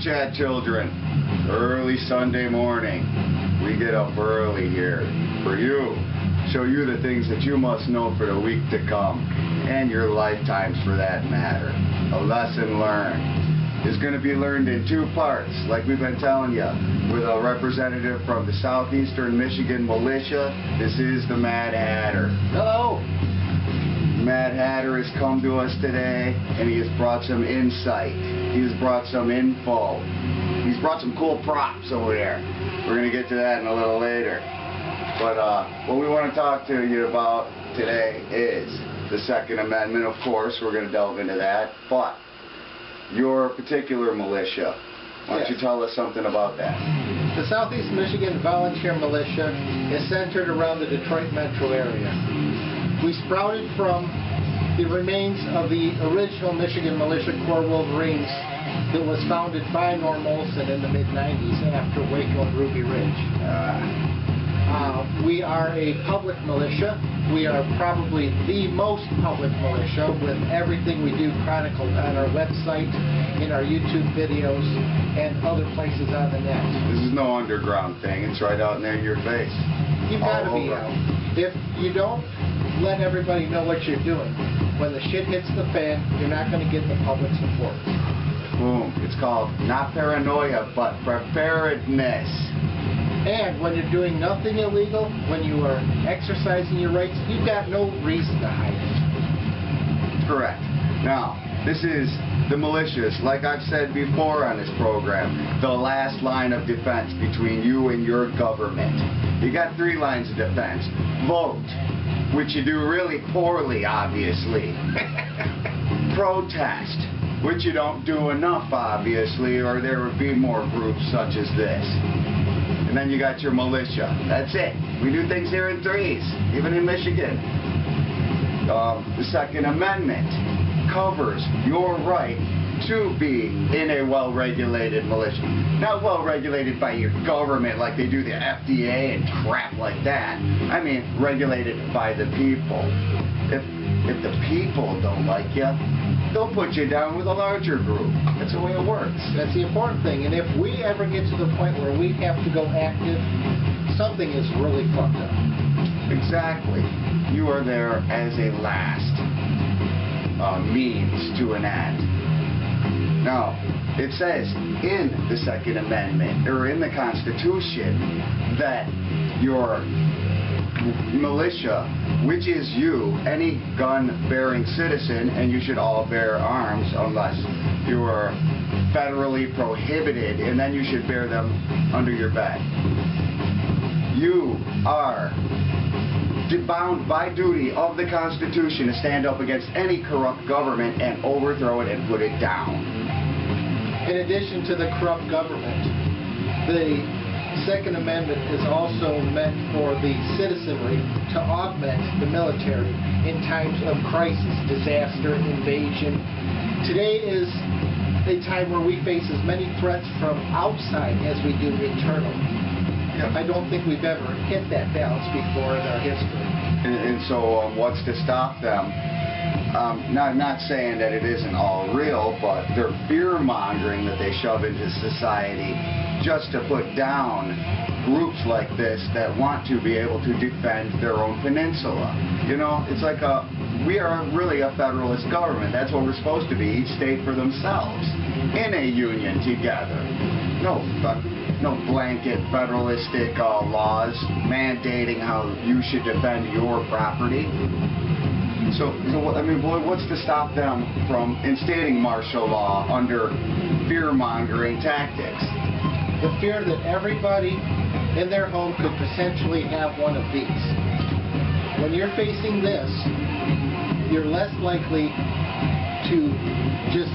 chat, children. Early Sunday morning. We get up early here for you. Show you the things that you must know for the week to come, and your lifetimes for that matter. A lesson learned is going to be learned in two parts, like we've been telling you, with a representative from the Southeastern Michigan Militia. This is the Mad Hatter. Hello. Mad Hatter has come to us today, and he has brought some insight. He has brought some info. He's brought some cool props over there. We're going to get to that in a little later. But what we want to talk to you about today is the Second Amendment. Of course, we're going to delve into that. But your particular militia, why don't you tell us something about that? The Southeast Michigan Volunteer Militia is centered around the Detroit metro area. We sprouted from the remains of the original Michigan Militia Corps Wolverines that was founded by Norm Olson in the mid-90s after Waco and Ruby Ridge. We are a public militia. We are probably the most public militia, with everything we do chronicled on our website, in our YouTube videos, and other places on the net. This is no underground thing. It's right out there in your face. You've got to be out. If you don't let everybody know what you're doing, when the shit hits the fan, you're not going to get the public support. Boom. It's called not paranoia, but preparedness. And when you're doing nothing illegal, when you are exercising your rights, you've got no reason to hide it. Correct. Now, this is the militias, like I've said before on this program, the last line of defense between you and your government. You got three lines of defense. Vote, which you do really poorly, obviously. Protest, which you don't do enough, obviously, or there would be more groups such as this. And then you got your militia. That's it. We do things here in threes, even in Michigan. The Second Amendment covers your right to be in a well-regulated militia. Not well-regulated by your government like they do the FDA and crap like that. I mean, regulated by the people. If the people don't like you, they'll put you down with a larger group. That's the way it works. That's the important thing. And if we ever get to the point where we have to go active, something is really fucked up. Exactly. You are there as a last means to an end. Now, it says in the Second Amendment, or in the Constitution, that your militia, which is you, any gun-bearing citizen, and you should all bear arms unless you are federally prohibited, and then you should bear them under your bed. You are bound by duty of the Constitution to stand up against any corrupt government and overthrow it and put it down. In addition to the corrupt government, the Second Amendment is also meant for the citizenry to augment the military in times of crisis, disaster, invasion. Today is a time where we face as many threats from outside as we do internal. I don't think we've ever hit that balance before in our history. And so what's to stop them? Not saying that it isn't all real, but they're fear-mongering that they shove into society just to put down groups like this that want to be able to defend their own peninsula. You know, it's like we are really a federalist government. That's what we're supposed to be, each state for themselves, in a union together. No blanket federalistic laws mandating how you should defend your property. So I mean, what's to stop them from instating martial law under fear-mongering tactics? The fear that everybody in their home could potentially have one of these. When you're facing this, you're less likely to just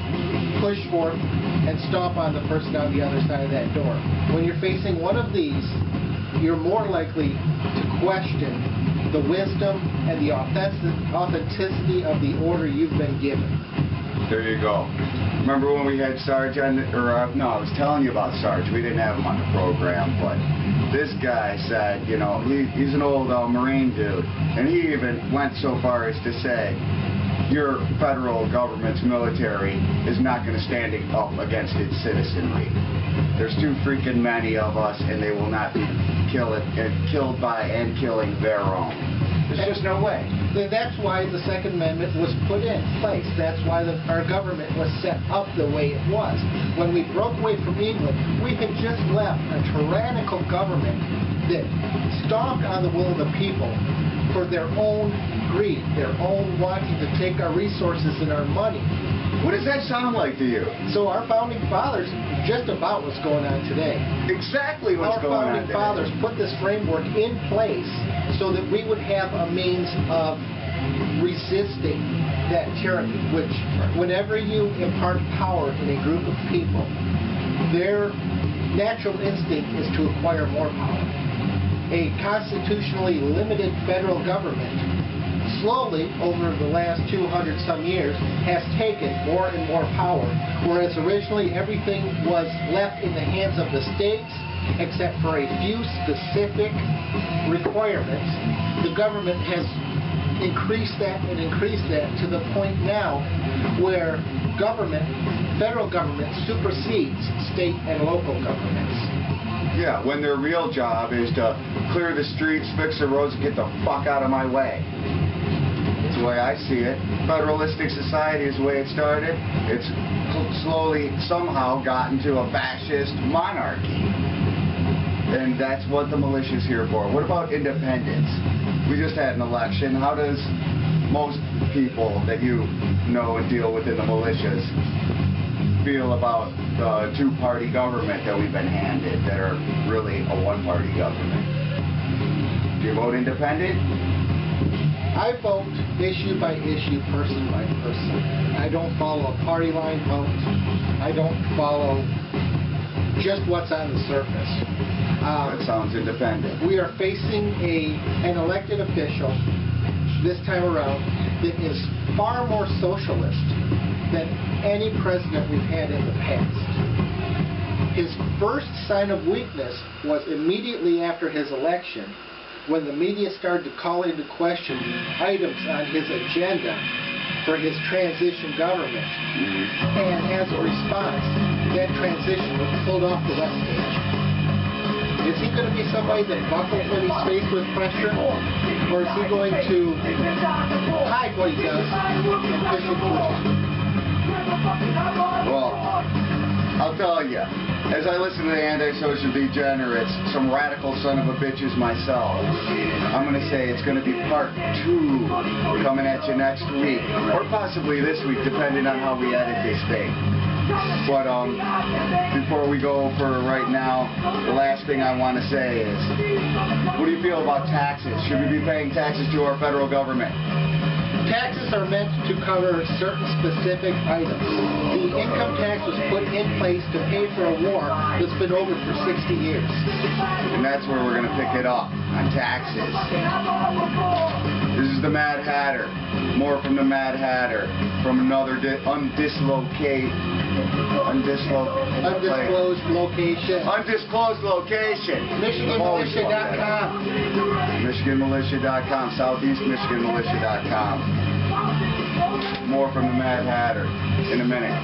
push forth and stomp on the person on the other side of that door. When you're facing one of these, you're more likely to question the wisdom and the authenticity of the order you've been given. There you go. Remember when we had Sarge on, no, I was telling you about Sarge. We didn't have him on the program, but this guy said, you know, he's an old Marine dude, and he even went so far as to say, your federal government's military is not going to stand up against its citizenry. There's too freaking many of us, and they will not be killed by and killing their own. There's just no way. That's why the Second Amendment was put in place. That's why our government was set up the way it was. When we broke away from England, we had just left a tyrannical government that stomped on the will of the people for their own greed, their own wanting to take our resources and our money. What does that sound like to you? So our founding fathers, just about what's going on today. Exactly what's going on today. Our founding fathers put this framework in place so that we would have a means of resisting that tyranny, which whenever you impart power in a group of people, their natural instinct is to acquire more power. A constitutionally limited federal government slowly, over the last 200-some years, has taken more and more power, whereas originally everything was left in the hands of the states, except for a few specific requirements. The government has increased that and increased that to the point now where federal government supersedes state and local governments. Yeah, when their real job is to clear the streets, fix the roads, and get the fuck out of my way. That's the way I see it. Federalistic society is the way it started. It's slowly, somehow, gotten to a fascist monarchy. And that's what the militia's here for. What about independence? We just had an election. How does most people that you know and deal with in the militias feel about the two-party government that we've been handed that are really a one-party government? Do you vote independent? I vote issue by issue, person by person. I don't follow a party line vote. I don't follow just what's on the surface. That sounds independent. We are facing an elected official this time around that is far more socialist than any president we've had in the past. His first sign of weakness was immediately after his election, when the media started to call into question items on his agenda for his transition government. And as a response, that transition was pulled off the webpage. Is he going to be somebody that buckles when he's faced with pressure? Or is he going to hide what he does and push it through? Well, I'll tell you, as I listen to the antisocial degenerates, some radical son of a bitches myself, I'm going to say it's going to be part 2 coming at you next week, or possibly this week, depending on how we edit this thing. But before we go for right now, the last thing I want to say is, what do you feel about taxes? Should we be paying taxes to our federal government? Taxes are meant to cover certain specific items. The income tax was put in place to pay for a war that's been over for 60 years. And that's where we're going to pick it up, on taxes. This is the Mad Hatter. More from the Mad Hatter, from another undisclosed location. Undisclosed location. MichiganMilitia.com. MichiganMilitia.com. SoutheastMichiganMilitia.com. More from the Mad Hatter in a minute.